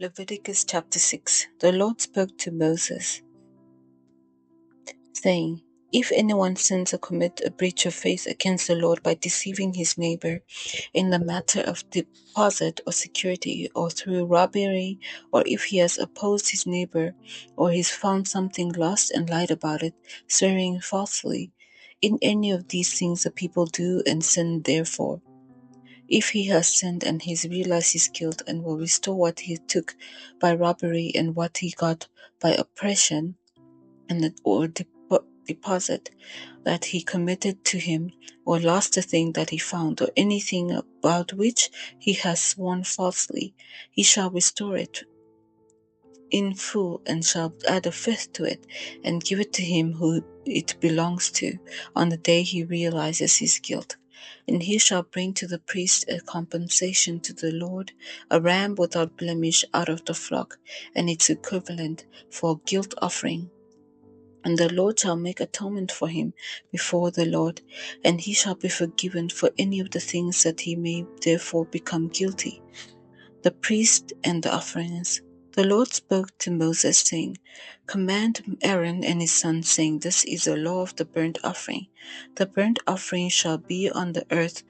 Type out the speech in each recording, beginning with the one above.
Leviticus chapter 6. The Lord spoke to Moses, saying, If anyone sins or commits a breach of faith against the Lord by deceiving his neighbor in the matter of deposit or security, or through robbery, or if he has opposed his neighbor, or he's found something lost and lied about it, swearing falsely, in any of these things the people do and sin therefore. If he has sinned and he's realized his guilt and will restore what he took by robbery and what he got by oppression or deposit that he committed to him, or lost the thing that he found, or anything about which he has sworn falsely, he shall restore it in full, and shall add a fifth to it, and give it to him who it belongs to, on the day he realizes his guilt. And he shall bring to the priest a compensation to the Lord, a ram without blemish out of the flock, and its equivalent for a guilt offering. And the Lord shall make atonement for him before the Lord, and he shall be forgiven for any of the things that he may therefore become guilty. The priest and the offerings. The Lord spoke to Moses, saying, Command Aaron and his sons, saying, This is the law of the burnt offering. The burnt offering shall be on the hearth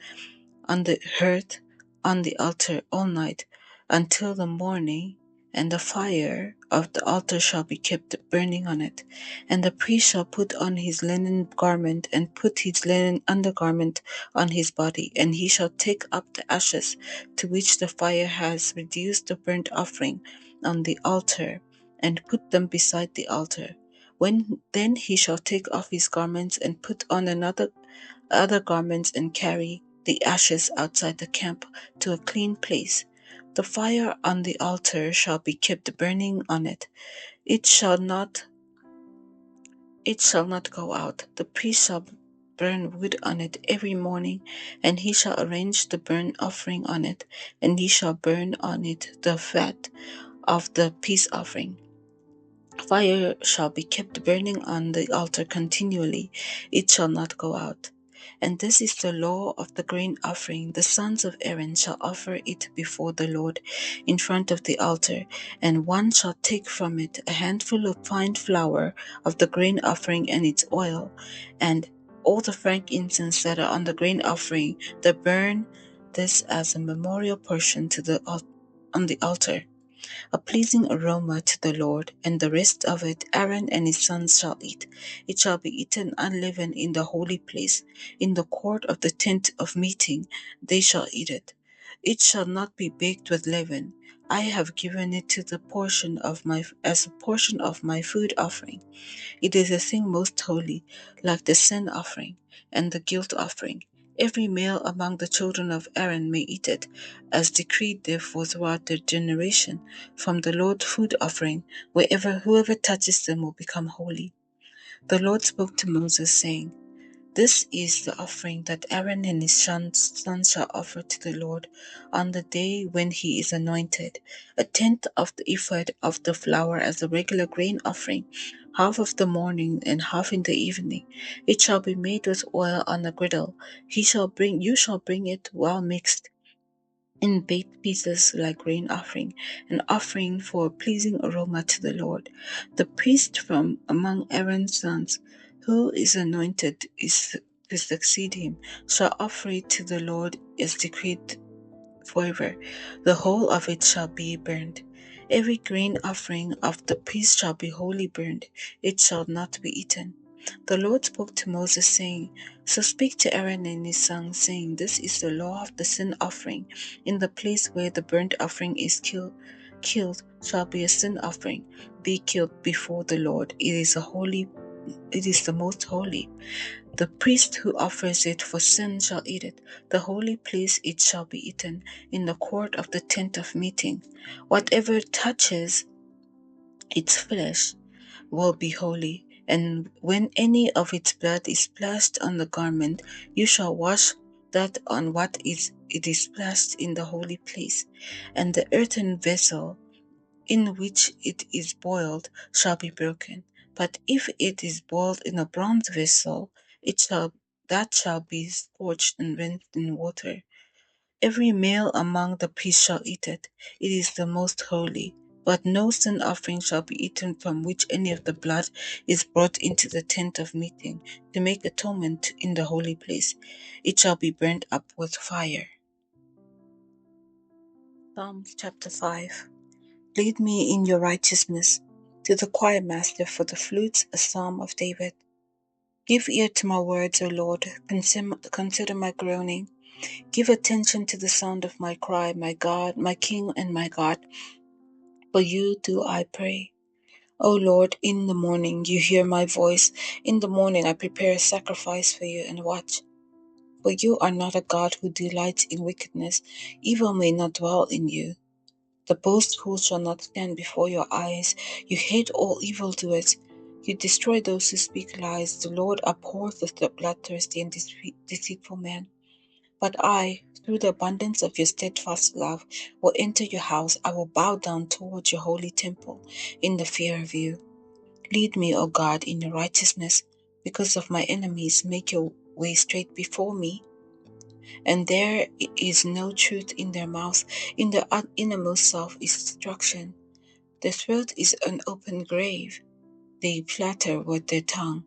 on the altar all night until the morning, and the fire of the altar shall be kept burning on it. And the priest shall put on his linen garment, and put his linen undergarment on his body, and he shall take up the ashes to which the fire has reduced the burnt offering on the altar, and put them beside the altar. Then he shall take off his garments, and put on other garments, and carry the ashes outside the camp to a clean place. The fire on the altar shall be kept burning on it. It shall not go out. The priest shall burn wood on it every morning, and he shall arrange the burnt offering on it, and he shall burn on it the fat of the peace offering. Fire shall be kept burning on the altar continually, it shall not go out. And this is the law of the grain offering. The sons of Aaron shall offer it before the Lord in front of the altar, and one shall take from it a handful of fine flour of the grain offering and its oil, and all the frankincense that are on the grain offering, they burn this as a memorial portion on the altar, a pleasing aroma to the Lord, and the rest of it Aaron and his sons shall eat. It shall be eaten unleavened in the holy place. In the court of the tent of meeting they shall eat it. It shall not be baked with leaven. I have given it to the portion of as a portion of my food offering. It is a thing most holy, like the sin offering and the guilt offering. Every male among the children of Aaron may eat it, as decreed therefore throughout their generation, from the Lord's food offering, whoever touches them will become holy. The Lord spoke to Moses, saying, This is the offering that Aaron and his sons shall offer to the Lord on the day when he is anointed: a tenth of the ephah of the flour as a regular grain offering, half of the morning and half in the evening. It shall be made with oil on a griddle. You shall bring it well mixed in baked pieces like grain offering, an offering for a pleasing aroma to the Lord. The priest from among Aaron's sons, who is anointed to succeed him, shall offer it to the Lord as decreed forever. The whole of it shall be burned. Every grain offering of the priest shall be wholly burned, it shall not be eaten. The Lord spoke to Moses, saying, So speak to Aaron and his sons, saying, This is the law of the sin offering. In the place where the burnt offering is killed shall be a sin offering, be killed before the Lord. It is the most holy. The priest who offers it for sin shall eat it. The holy place it shall be eaten, in the court of the tent of meeting. Whatever touches its flesh will be holy, and when any of its blood is splashed on the garment, you shall wash that on it is splashed in the holy place, and the earthen vessel in which it is boiled shall be broken. But if it is boiled in a bronze vessel, that shall be scorched and rinsed in water. Every male among the priests shall eat it. It is the most holy. But no sin offering shall be eaten from which any of the blood is brought into the tent of meeting to make atonement in the holy place. It shall be burnt up with fire. Psalms chapter 5. Lead me in your righteousness. To the choir master for the flutes, a psalm of David. Give ear to my words, O Lord. Consider my groaning. Give attention to the sound of my cry, my God, my King and my God. For you do I pray. O Lord, in the morning you hear my voice. In the morning I prepare a sacrifice for you and watch. For you are not a God who delights in wickedness. Evil may not dwell in you. The boastful shall not stand before your eyes. You hate all evildoers. You destroy those who speak lies. The Lord abhors the bloodthirsty and deceitful man. But I, through the abundance of your steadfast love, will enter your house. I will bow down towards your holy temple in the fear of you. Lead me, O God, in your righteousness. Because of my enemies, make your way straight before me. And there is no truth in their mouth. In their innermost self is destruction. Their throat is an open grave. They flatter with their tongue.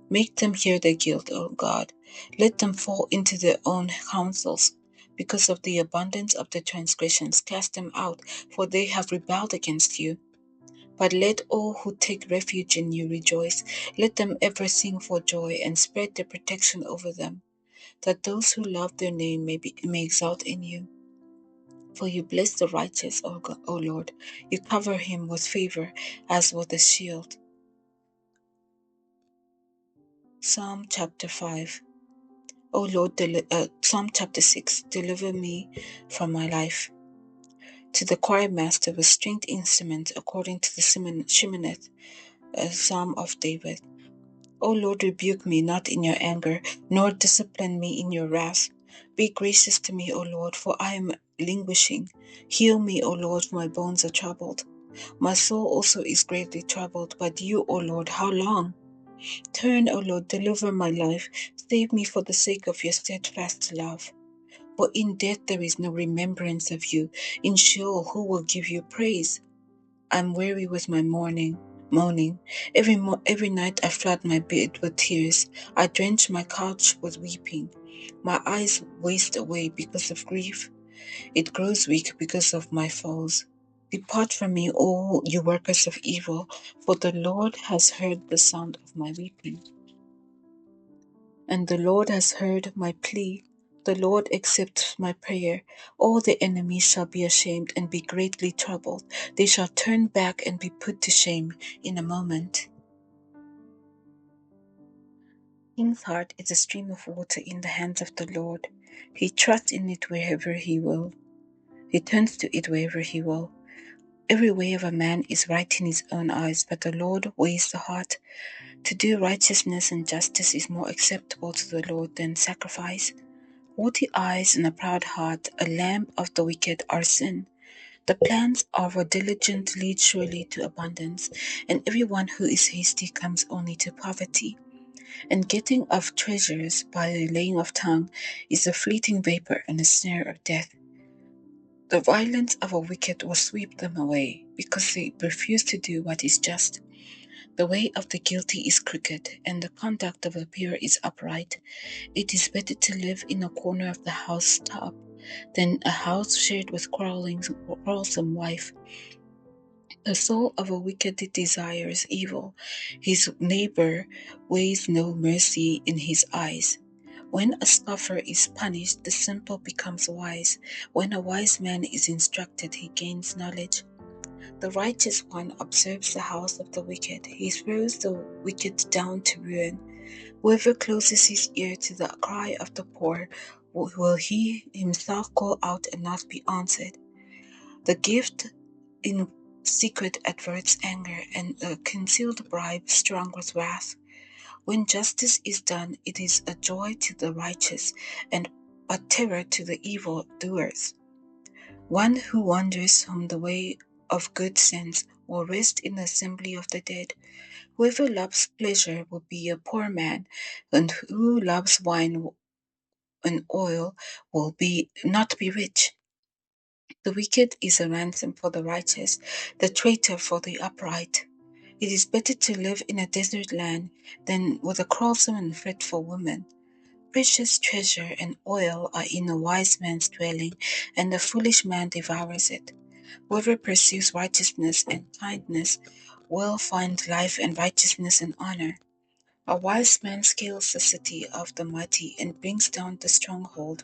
Make them hear their guilt, O God. Let them fall into their own counsels. Because of the abundance of their transgressions, cast them out, for they have rebelled against you. But let all who take refuge in you rejoice. Let them ever sing for joy and spread their protection over them, that those who love their name may exalt in you. For you bless the righteous, O Lord. You cover him with favor as with a shield. Psalm chapter 5. O Lord, Psalm chapter 6. Deliver me from my life. To the choir master with stringed instruments according to the Sheminith, a psalm of David. O Lord, rebuke me not in your anger, nor discipline me in your wrath. Be gracious to me, O Lord, for I am languishing. Heal me, O Lord, for my bones are troubled. My soul also is greatly troubled, but you, O Lord, how long? Turn, O Lord, deliver my life. Save me for the sake of your steadfast love. For in death there is no remembrance of you. In Sheol, who will give you praise? I am weary with my moaning. Every night I flood my bed with tears. I drench my couch with weeping. My eyes waste away because of grief. It grows weak because of my foes. Depart from me, all you workers of evil, for the Lord has heard the sound of my weeping. And the Lord has heard my plea. The Lord accepts my prayer. All the enemies shall be ashamed and be greatly troubled. They shall turn back and be put to shame in a moment. King's heart is a stream of water in the hands of the Lord. He trusts in it wherever he will. He turns to it wherever he will. Every way of a man is right in his own eyes, but the Lord weighs the heart. To do righteousness and justice is more acceptable to the Lord than sacrifice. Haughty eyes and a proud heart, a lamp of the wicked, are sin. The plans of a diligent lead surely to abundance, and everyone who is hasty comes only to poverty. And getting of treasures by the laying of tongue is a fleeting vapor and a snare of death. The violence of a wicked will sweep them away, because they refuse to do what is just. The way of the guilty is crooked, and the conduct of the pure is upright. It is better to live in a corner of the housetop than a house shared with quarrelsome wife. The soul of a wicked desires evil. His neighbor weighs no mercy in his eyes. When a scoffer is punished, the simple becomes wise. When a wise man is instructed, he gains knowledge. The righteous one observes the house of the wicked. He throws the wicked down to ruin. Whoever closes his ear to the cry of the poor, will he himself call out and not be answered? The gift in secret averts anger, and a concealed bribe strong with wrath. When justice is done, it is a joy to the righteous, and a terror to the evil doers. One who wanders from the way of good sense will rest in the assembly of the dead. Whoever loves pleasure will be a poor man, and who loves wine and oil will not be rich. The wicked is a ransom for the righteous, the traitor for the upright. It is better to live in a desert land than with a quarrelsome and fretful woman. Precious treasure and oil are in a wise man's dwelling, and the foolish man devours it. Whoever pursues righteousness and kindness will find life and righteousness and honor. A wise man scales the city of the mighty and brings down the stronghold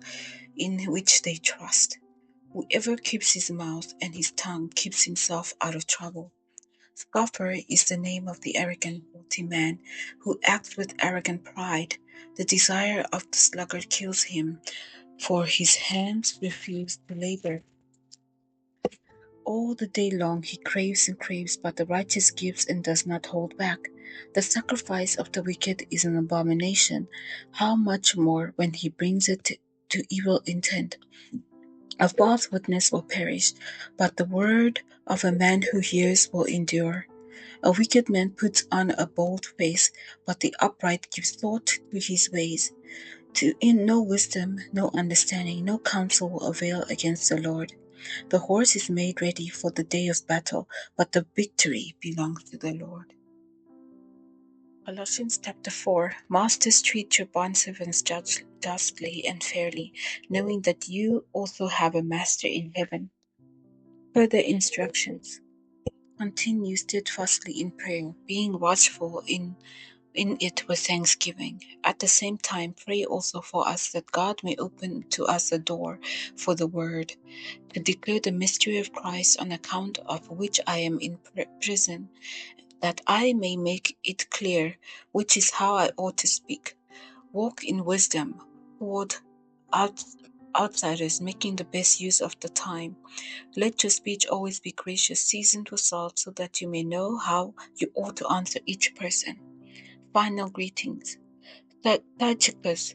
in which they trust. Whoever keeps his mouth and his tongue keeps himself out of trouble. Scoffer is the name of the arrogant, haughty man who acts with arrogant pride. The desire of the sluggard kills him, for his hands refuse to labor. All the day long he craves and craves, but the righteous gives and does not hold back. The sacrifice of the wicked is an abomination. How much more when he brings it to evil intent? A false witness will perish, but the word of a man who hears will endure. A wicked man puts on a bold face, but the upright gives thought to his ways. In no wisdom, no understanding, no counsel will avail against the Lord. The horse is made ready for the day of battle, but the victory belongs to the Lord. Colossians chapter 4. Masters, treat your bondservants justly and fairly, knowing that you also have a master in heaven. Further instructions. Continue steadfastly in prayer, being watchful in it with thanksgiving. At the same time, pray also for us that God may open to us a door for the word, to declare the mystery of Christ, on account of which I am in prison, that I may make it clear which is how I ought to speak. Walk in wisdom toward outsiders, making the best use of the time. Let your speech always be gracious, seasoned with salt, so that you may know how you ought to answer each person. Final greetings. Tychicus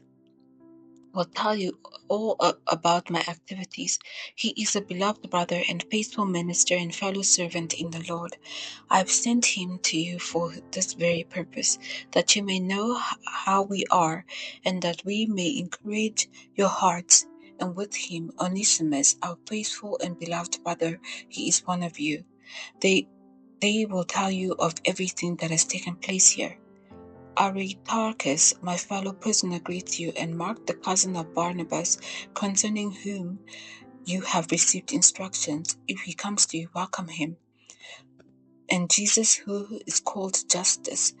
will tell you all about my activities. He is a beloved brother and faithful minister and fellow servant in the Lord. I have sent him to you for this very purpose, that you may know how we are, and that we may encourage your hearts. And with him, Onesimus, our faithful and beloved brother, he is one of you. They will tell you of everything that has taken place here. Aristarchus, my fellow prisoner, greets you, and Mark, the cousin of Barnabas, concerning whom you have received instructions. If he comes to you, welcome him. And Jesus, who is called Justus.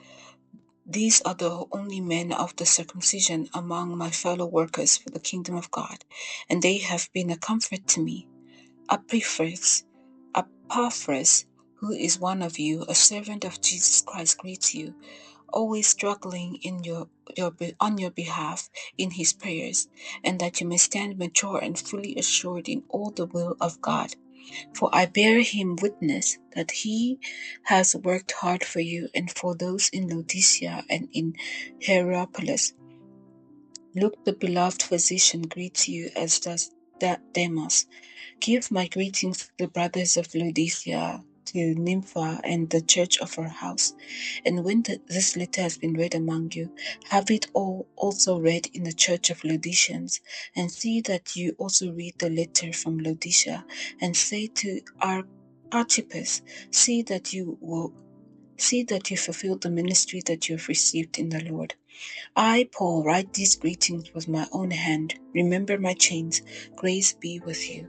These are the only men of the circumcision among my fellow workers for the kingdom of God, and they have been a comfort to me. Epaphras, who is one of you, a servant of Jesus Christ, greets you, always struggling on your behalf in his prayers, and that you may stand mature and fully assured in all the will of God. For I bear him witness that he has worked hard for you and for those in Laodicea and in Hierapolis. Luke, the beloved physician, greets you, as does Demas. Give my greetings to the brothers of Laodicea, to Nympha and the church of her house. And when this letter has been read among you, have it also read in the church of Laodiceans, and see that you also read the letter from Laodicea, and say to Archippus, see that you fulfill the ministry that you have received in the Lord. I, Paul, write these greetings with my own hand. Remember my chains. Grace be with you.